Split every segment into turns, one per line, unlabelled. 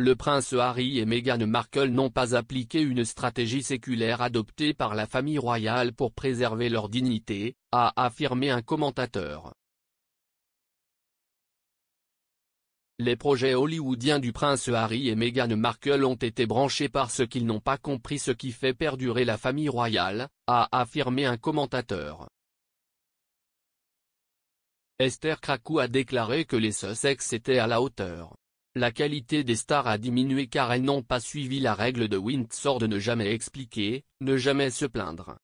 le prince Harry et Meghan Markle n'ont pas appliqué une stratégie séculaire adoptée par la famille royale pour préserver leur dignité, a affirmé un commentateur. Les projets hollywoodiens du prince Harry et Meghan Markle ont été branchés parce qu'ils n'ont pas compris ce qui fait perdurer la famille royale, a affirmé un commentateur. Esther Krakow a déclaré que les Sussex étaient à la hauteur. La qualité des stars a diminué car elles n'ont pas suivi la règle de Windsor de ne jamais expliquer, ne jamais se plaindre.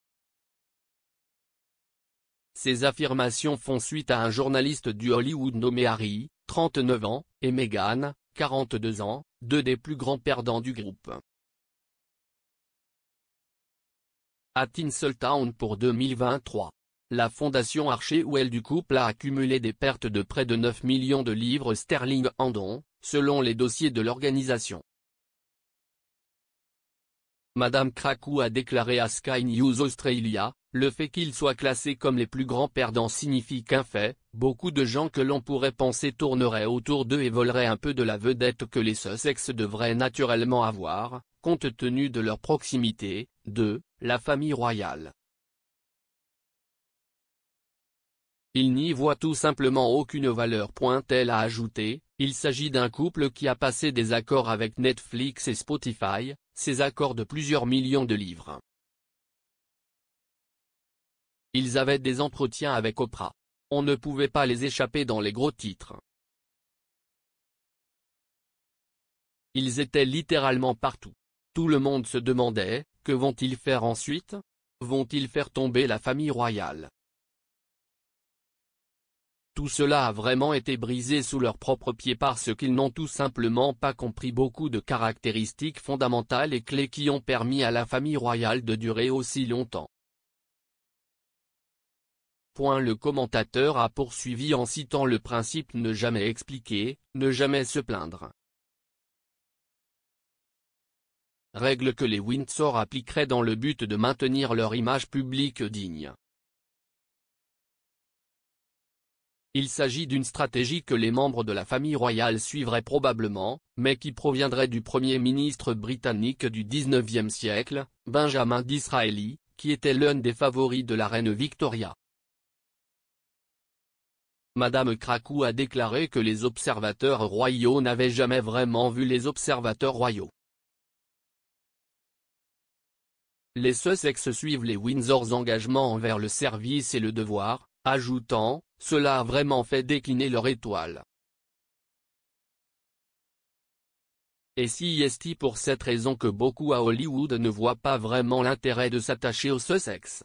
Ces affirmations font suite à un journaliste du Hollywood nommé Harry, 39 ans, et Meghan, 42 ans, deux des plus grands perdants du groupe. À Tinseltown pour 2023. La fondation Archewell du couple a accumulé des pertes de près de 9 millions de livres sterling en dons, selon les dossiers de l'organisation. Madame Krakow a déclaré à Sky News Australia, le fait qu'ils soient classés comme les plus grands perdants signifie qu'un fait, beaucoup de gens que l'on pourrait penser tourneraient autour d'eux et voleraient un peu de la vedette que les Sussex devraient naturellement avoir, compte tenu de leur proximité, de la famille royale. Il n'y voit tout simplement aucune valeur. Elle a ajouté, il s'agit d'un couple qui a passé des accords avec Netflix et Spotify, ces accords de plusieurs millions de livres. Ils avaient des entretiens avec Oprah. On ne pouvait pas les échapper dans les gros titres. Ils étaient littéralement partout. Tout le monde se demandait, que vont-ils faire ensuite? Vont-ils faire tomber la famille royale? Tout cela a vraiment été brisé sous leurs propres pieds parce qu'ils n'ont tout simplement pas compris beaucoup de caractéristiques fondamentales et clés qui ont permis à la famille royale de durer aussi longtemps. Le commentateur a poursuivi en citant le principe ne jamais expliquer, ne jamais se plaindre. Règle que les Windsor appliqueraient dans le but de maintenir leur image publique digne. Il s'agit d'une stratégie que les membres de la famille royale suivraient probablement, mais qui proviendrait du Premier ministre britannique du XIXe siècle, Benjamin Disraeli, qui était l'un des favoris de la reine Victoria. Madame Krakow a déclaré que les observateurs royaux n'avaient jamais vraiment vu les observateurs royaux. Les Sussex suivent les Windsors engagements envers le service et le devoir, ajoutant, cela a vraiment fait décliner leur étoile. Et si est pour cette raison que beaucoup à Hollywood ne voient pas vraiment l'intérêt de s'attacher aux Sussex.